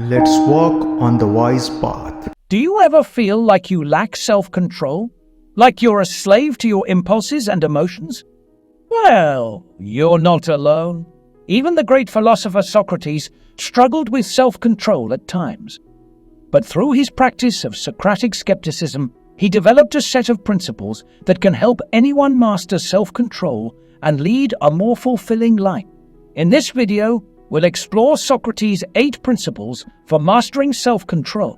Let's walk on the wise path. Do you ever feel like you lack self-control? Like you're a slave to your impulses and emotions? Well, you're not alone. Even the great philosopher Socrates struggled with self-control at times. But through his practice of Socratic Skepticism, he developed a set of principles that can help anyone master self-control and lead a more fulfilling life. In this video, we'll explore Socrates' 8 principles for mastering self-control.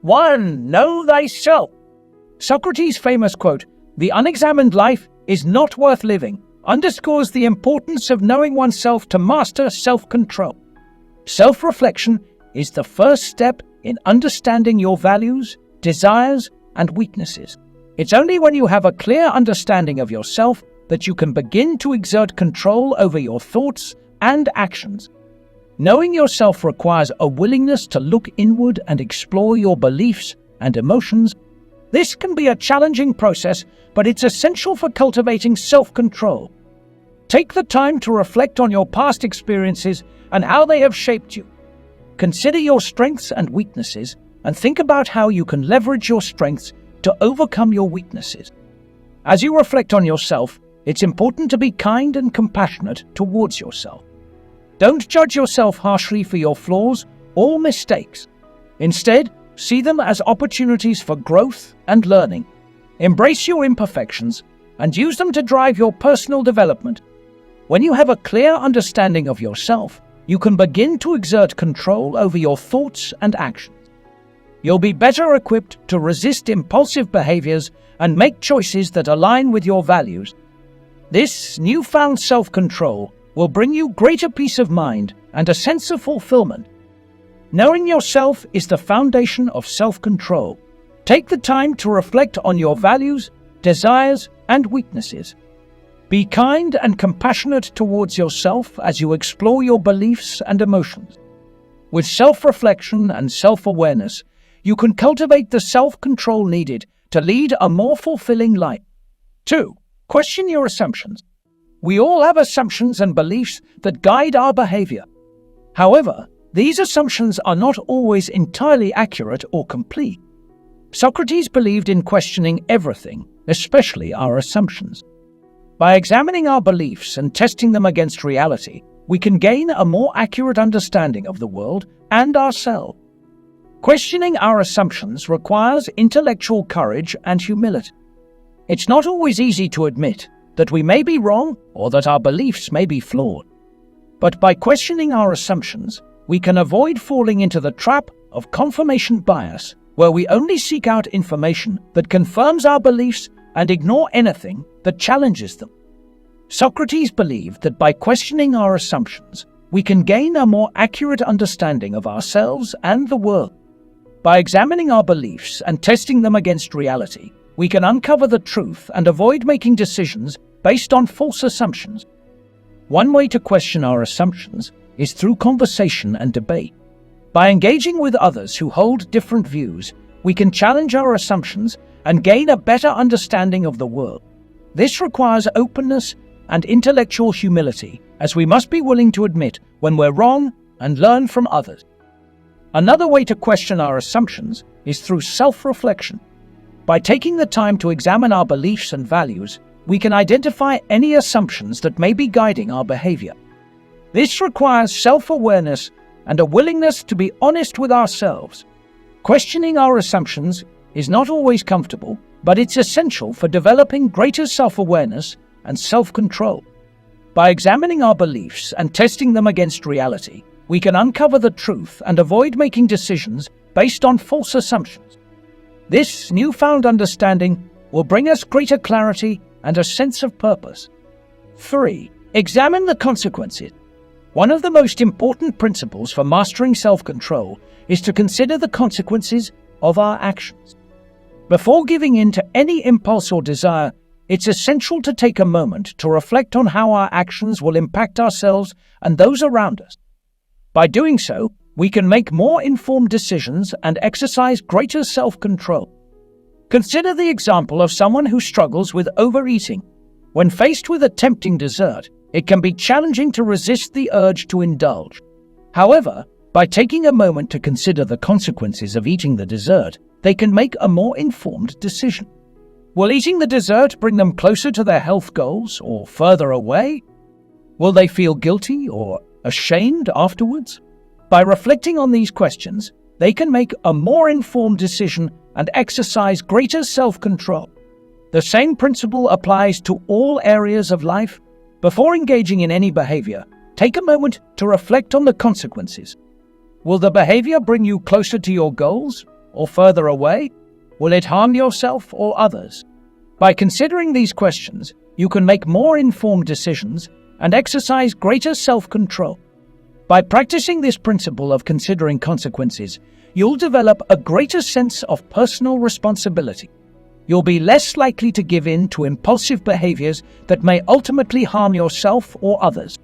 1. Know thyself. Socrates' famous quote, "The unexamined life is not worth living," underscores the importance of knowing oneself to master self-control. Self-reflection is the first step in understanding your values, desires, and weaknesses. It's only when you have a clear understanding of yourself that you can begin to exert control over your thoughts and actions. Knowing yourself requires a willingness to look inward and explore your beliefs and emotions. This can be a challenging process, but it's essential for cultivating self-control. Take the time to reflect on your past experiences and how they have shaped you. Consider your strengths and weaknesses and think about how you can leverage your strengths to overcome your weaknesses. As you reflect on yourself, it's important to be kind and compassionate towards yourself. Don't judge yourself harshly for your flaws or mistakes. Instead, see them as opportunities for growth and learning. Embrace your imperfections and use them to drive your personal development. When you have a clear understanding of yourself, you can begin to exert control over your thoughts and actions. You'll be better equipped to resist impulsive behaviors and make choices that align with your values. This newfound self-control will bring you greater peace of mind and a sense of fulfillment. Knowing yourself is the foundation of self-control. Take the time to reflect on your values, desires, and weaknesses. Be kind and compassionate towards yourself as you explore your beliefs and emotions. With self-reflection and self-awareness, you can cultivate the self-control needed to lead a more fulfilling life. 2. Question your assumptions. We all have assumptions and beliefs that guide our behavior. However, these assumptions are not always entirely accurate or complete. Socrates believed in questioning everything, especially our assumptions. By examining our beliefs and testing them against reality, we can gain a more accurate understanding of the world and ourselves. Questioning our assumptions requires intellectual courage and humility. It's not always easy to admit that we may be wrong or that our beliefs may be flawed. But by questioning our assumptions, we can avoid falling into the trap of confirmation bias, where we only seek out information that confirms our beliefs and ignore anything that challenges them. Socrates believed that by questioning our assumptions, we can gain a more accurate understanding of ourselves and the world. By examining our beliefs and testing them against reality, we can uncover the truth and avoid making decisions based on false assumptions. One way to question our assumptions is through conversation and debate. By engaging with others who hold different views, we can challenge our assumptions and gain a better understanding of the world. This requires openness and intellectual humility, as we must be willing to admit when we're wrong and learn from others. Another way to question our assumptions is through self-reflection. By taking the time to examine our beliefs and values, we can identify any assumptions that may be guiding our behavior. This requires self-awareness and a willingness to be honest with ourselves. Questioning our assumptions is not always comfortable, but it's essential for developing greater self-awareness and self-control. By examining our beliefs and testing them against reality, we can uncover the truth and avoid making decisions based on false assumptions. This newfound understanding will bring us greater clarity and a sense of purpose. 3. Examine the consequences. One of the most important principles for mastering self-control is to consider the consequences of our actions. Before giving in to any impulse or desire, it's essential to take a moment to reflect on how our actions will impact ourselves and those around us. By doing so, we can make more informed decisions and exercise greater self-control. Consider the example of someone who struggles with overeating. When faced with a tempting dessert, it can be challenging to resist the urge to indulge. However, By taking a moment to consider the consequences of eating the dessert, they can make a more informed decision. Will eating the dessert bring them closer to their health goals or further away? Will they feel guilty or ashamed afterwards? By reflecting on these questions, they can make a more informed decision and exercise greater self-control. The same principle applies to all areas of life. Before engaging in any behavior, take a moment to reflect on the consequences. Will the behavior bring you closer to your goals or further away? Will it harm yourself or others? By considering these questions, you can make more informed decisions and exercise greater self-control. By practicing this principle of considering consequences, you'll develop a greater sense of personal responsibility. You'll be less likely to give in to impulsive behaviors that may ultimately harm yourself or others.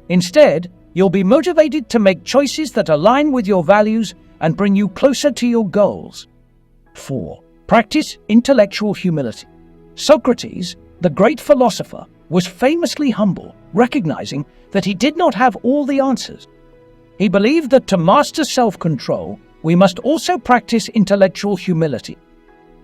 Instead, you'll be motivated to make choices that align with your values and bring you closer to your goals. 4. Practice intellectual humility. Socrates, the great philosopher, was famously humble, recognizing that he did not have all the answers. He believed that to master self-control, we must also practice intellectual humility.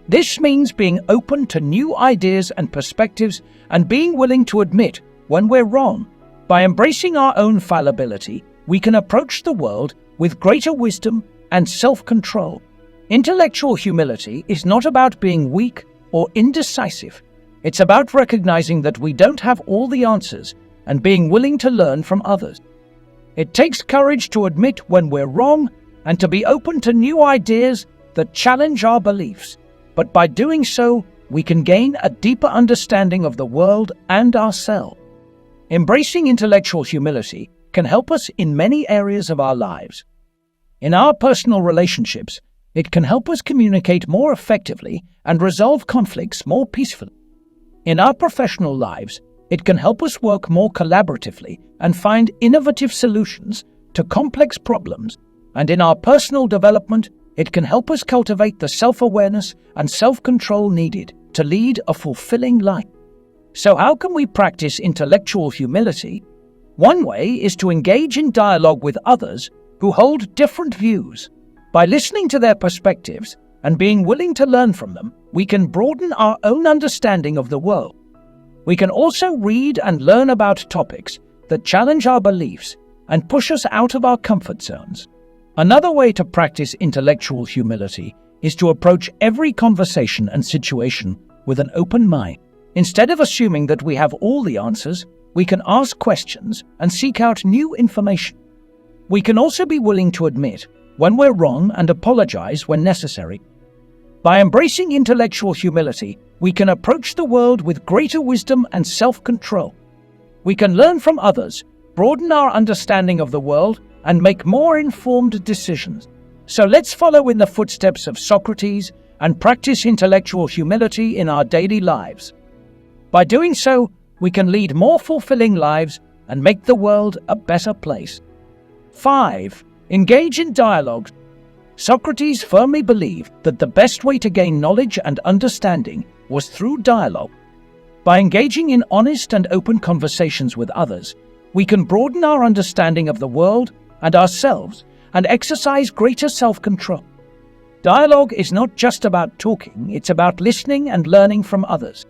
This means being open to new ideas and perspectives and being willing to admit when we're wrong. By embracing our own fallibility, we can approach the world with greater wisdom and self-control. Intellectual humility is not about being weak or indecisive. It's about recognizing that we don't have all the answers and being willing to learn from others. It takes courage to admit when we're wrong and to be open to new ideas that challenge our beliefs. But by doing so, we can gain a deeper understanding of the world and ourselves. Embracing intellectual humility can help us in many areas of our lives. In our personal relationships, it can help us communicate more effectively and resolve conflicts more peacefully. In our professional lives, it can help us work more collaboratively and find innovative solutions to complex problems. And in our personal development, it can help us cultivate the self-awareness and self-control needed to lead a fulfilling life. So how can we practice intellectual humility? One way is to engage in dialogue with others who hold different views. By listening to their perspectives and being willing to learn from them, we can broaden our own understanding of the world. We can also read and learn about topics that challenge our beliefs and push us out of our comfort zones. Another way to practice intellectual humility is to approach every conversation and situation with an open mind. Instead of assuming that we have all the answers, we can ask questions and seek out new information. We can also be willing to admit when we're wrong and apologize when necessary. By embracing intellectual humility, we can approach the world with greater wisdom and self-control. We can learn from others, broaden our understanding of the world, and make more informed decisions. So let's follow in the footsteps of Socrates and practice intellectual humility in our daily lives. By doing so, we can lead more fulfilling lives and make the world a better place. 5. Engage in dialogue. Socrates firmly believed that the best way to gain knowledge and understanding was through dialogue. By engaging in honest and open conversations with others, we can broaden our understanding of the world and ourselves and exercise greater self-control. Dialogue is not just about talking, it's about listening and learning from others.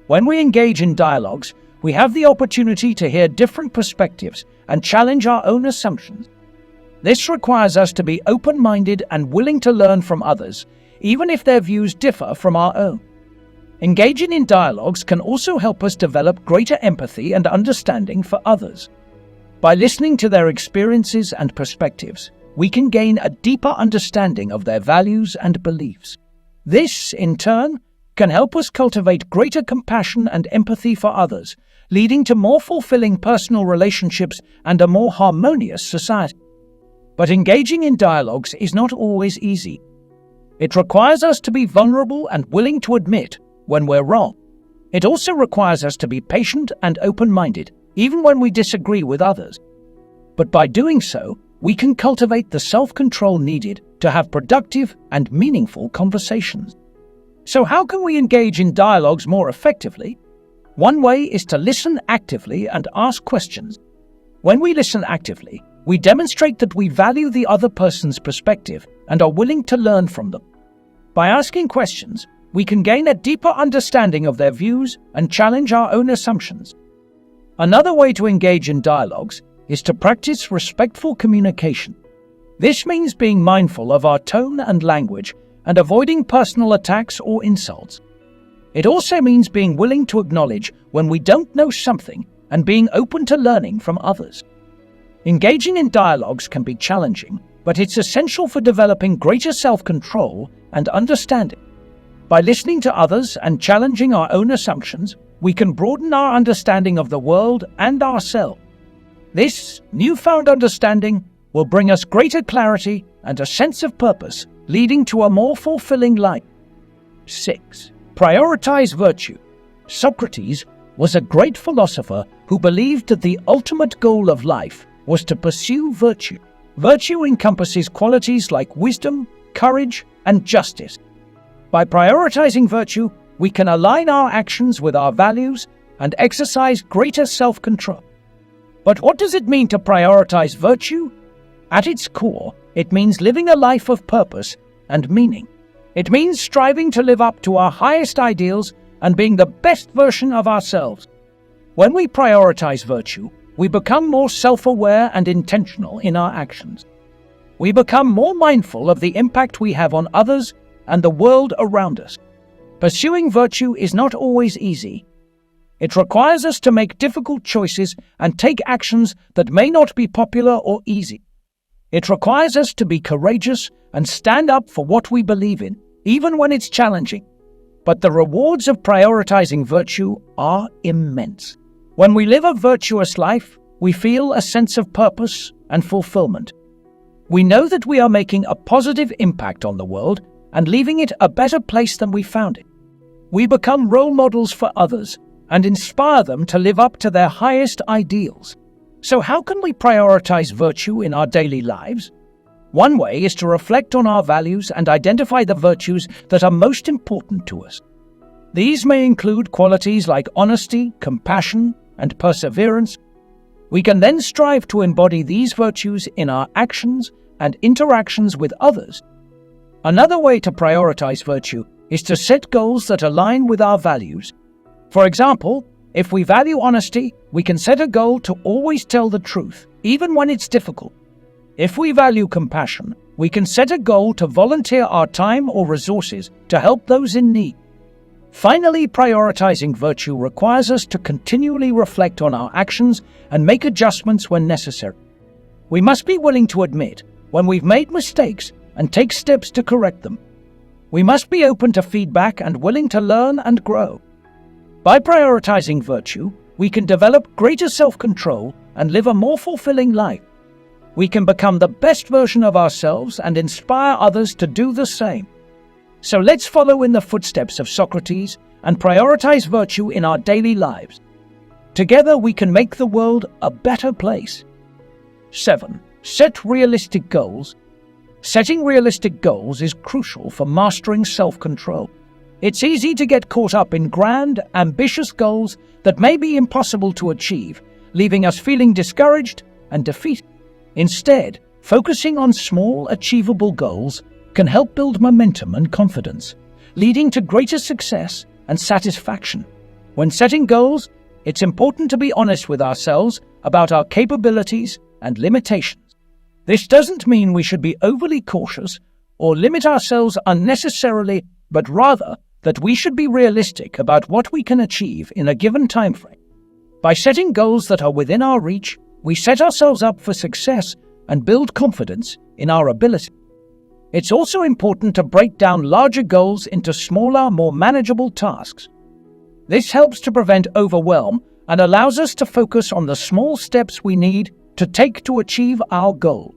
When we engage in dialogues, we have the opportunity to hear different perspectives and challenge our own assumptions. This requires us to be open-minded and willing to learn from others, even if their views differ from our own. Engaging in dialogues can also help us develop greater empathy and understanding for others. By listening to their experiences and perspectives, we can gain a deeper understanding of their values and beliefs. This, in turn, can help us cultivate greater compassion and empathy for others, leading to more fulfilling personal relationships and a more harmonious society. But engaging in dialogues is not always easy. It requires us to be vulnerable and willing to admit when we're wrong. It also requires us to be patient and open-minded, even when we disagree with others. But by doing so, we can cultivate the self-control needed to have productive and meaningful conversations. So how can we engage in dialogues more effectively? One way is to listen actively and ask questions. When we listen actively, we demonstrate that we value the other person's perspective and are willing to learn from them. By asking questions, we can gain a deeper understanding of their views and challenge our own assumptions. Another way to engage in dialogues is to practice respectful communication. This means being mindful of our tone and language and avoiding personal attacks or insults. It also means being willing to acknowledge when we don't know something and being open to learning from others. Engaging in dialogues can be challenging, but it's essential for developing greater self-control and understanding. By listening to others and challenging our own assumptions, we can broaden our understanding of the world and ourselves. This newfound understanding will bring us greater clarity and a sense of purpose, leading to a more fulfilling life. 6. Prioritize virtue. Socrates was a great philosopher who believed that the ultimate goal of life was to pursue virtue. Virtue encompasses qualities like wisdom, courage, and justice. By prioritizing virtue, we can align our actions with our values and exercise greater self-control. But what does it mean to prioritize virtue? At its core, it means living a life of purpose and meaning. It means striving to live up to our highest ideals and being the best version of ourselves. When we prioritize virtue, we become more self-aware and intentional in our actions. We become more mindful of the impact we have on others and the world around us. Pursuing virtue is not always easy. It requires us to make difficult choices and take actions that may not be popular or easy. It requires us to be courageous and stand up for what we believe in, even when it's challenging. But the rewards of prioritizing virtue are immense. When we live a virtuous life, we feel a sense of purpose and fulfillment. We know that we are making a positive impact on the world and leaving it a better place than we found it. We become role models for others and inspire them to live up to their highest ideals. So how can we prioritize virtue in our daily lives? One way is to reflect on our values and identify the virtues that are most important to us. These may include qualities like honesty, compassion, and perseverance. We can then strive to embody these virtues in our actions and interactions with others. Another way to prioritize virtue is to set goals that align with our values. For example, if we value honesty, we can set a goal to always tell the truth, even when it's difficult. If we value compassion, we can set a goal to volunteer our time or resources to help those in need. Finally, prioritizing virtue requires us to continually reflect on our actions and make adjustments when necessary. We must be willing to admit when we've made mistakes and take steps to correct them. We must be open to feedback and willing to learn and grow. By prioritizing virtue, we can develop greater self-control and live a more fulfilling life. We can become the best version of ourselves and inspire others to do the same. So let's follow in the footsteps of Socrates and prioritize virtue in our daily lives. Together we can make the world a better place. 7. Set realistic goals. Setting realistic goals is crucial for mastering self-control. It's easy to get caught up in grand, ambitious goals that may be impossible to achieve, leaving us feeling discouraged and defeated. Instead, focusing on small, achievable goals can help build momentum and confidence, leading to greater success and satisfaction. When setting goals, it's important to be honest with ourselves about our capabilities and limitations. This doesn't mean we should be overly cautious or limit ourselves unnecessarily, but rather that we should be realistic about what we can achieve in a given time frame. By setting goals that are within our reach, we set ourselves up for success and build confidence in our ability. It's also important to break down larger goals into smaller, more manageable tasks. This helps to prevent overwhelm and allows us to focus on the small steps we need to take to achieve our goal.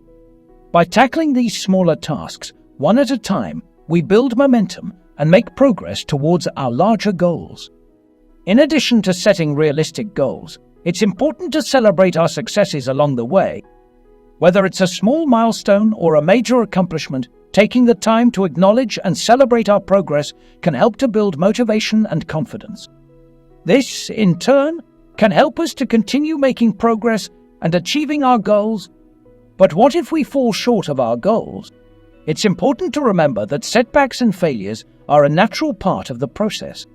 By tackling these smaller tasks, one at a time, we build momentum and make progress towards our larger goals. In addition to setting realistic goals, it's important to celebrate our successes along the way. Whether it's a small milestone or a major accomplishment, taking the time to acknowledge and celebrate our progress can help to build motivation and confidence. This, in turn, can help us to continue making progress and achieving our goals. But what if we fall short of our goals? It's important to remember that setbacks and failures are a natural part of the process.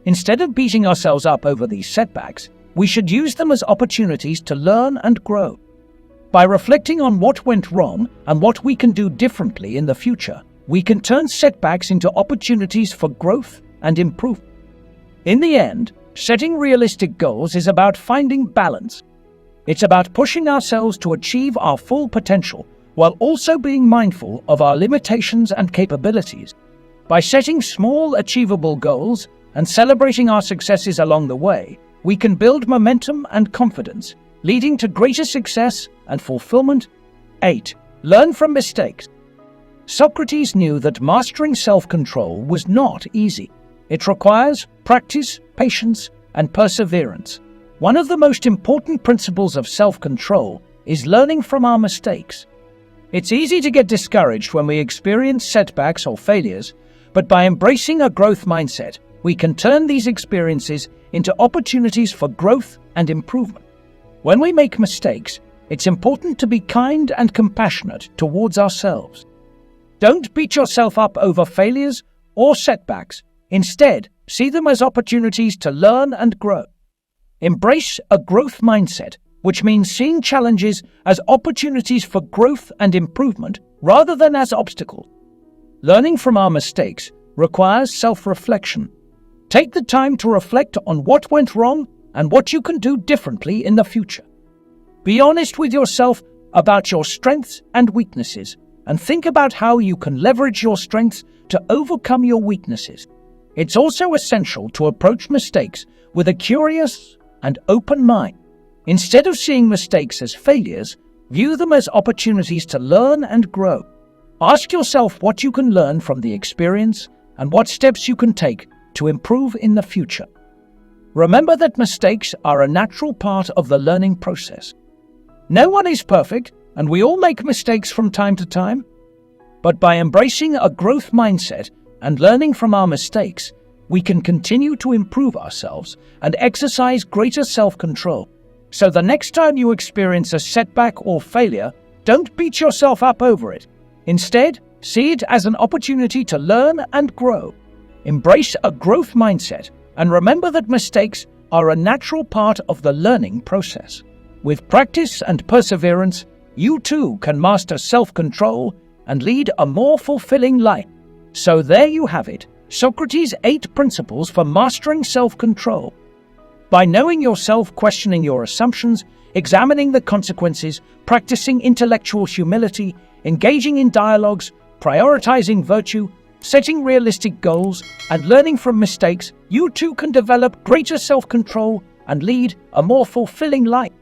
Instead of beating ourselves up over these setbacks, we should use them as opportunities to learn and grow. By reflecting on what went wrong and what we can do differently in the future, we can turn setbacks into opportunities for growth and improvement. In the end, setting realistic goals is about finding balance. It's about pushing ourselves to achieve our full potential while also being mindful of our limitations and capabilities. By setting small, achievable goals and celebrating our successes along the way, we can build momentum and confidence, leading to greater success and fulfillment. 8. Learn from mistakes. Socrates knew that mastering self-control was not easy. It requires practice, patience, and perseverance. One of the most important principles of self-control is learning from our mistakes. It's easy to get discouraged when we experience setbacks or failures, but by embracing a growth mindset, we can turn these experiences into opportunities for growth and improvement. When we make mistakes, it's important to be kind and compassionate towards ourselves. Don't beat yourself up over failures or setbacks. Instead, see them as opportunities to learn and grow. Embrace a growth mindset, which means seeing challenges as opportunities for growth and improvement rather than as obstacles. Learning from our mistakes requires self-reflection. Take the time to reflect on what went wrong and what you can do differently in the future. Be honest with yourself about your strengths and weaknesses, and think about how you can leverage your strengths to overcome your weaknesses. It's also essential to approach mistakes with a curious and open mind. Instead of seeing mistakes as failures, view them as opportunities to learn and grow. Ask yourself what you can learn from the experience and what steps you can take to improve in the future. Remember that mistakes are a natural part of the learning process. No one is perfect, and we all make mistakes from time to time. But by embracing a growth mindset and learning from our mistakes, we can continue to improve ourselves and exercise greater self-control. So the next time you experience a setback or failure, don't beat yourself up over it. Instead, see it as an opportunity to learn and grow. Embrace a growth mindset and remember that mistakes are a natural part of the learning process. With practice and perseverance, you too can master self-control and lead a more fulfilling life. So there you have it, Socrates' 8 principles for mastering self-control. By knowing yourself, questioning your assumptions, examining the consequences, practicing intellectual humility, engaging in dialogues, prioritizing virtue, setting realistic goals, and learning from mistakes, you too can develop greater self-control and lead a more fulfilling life.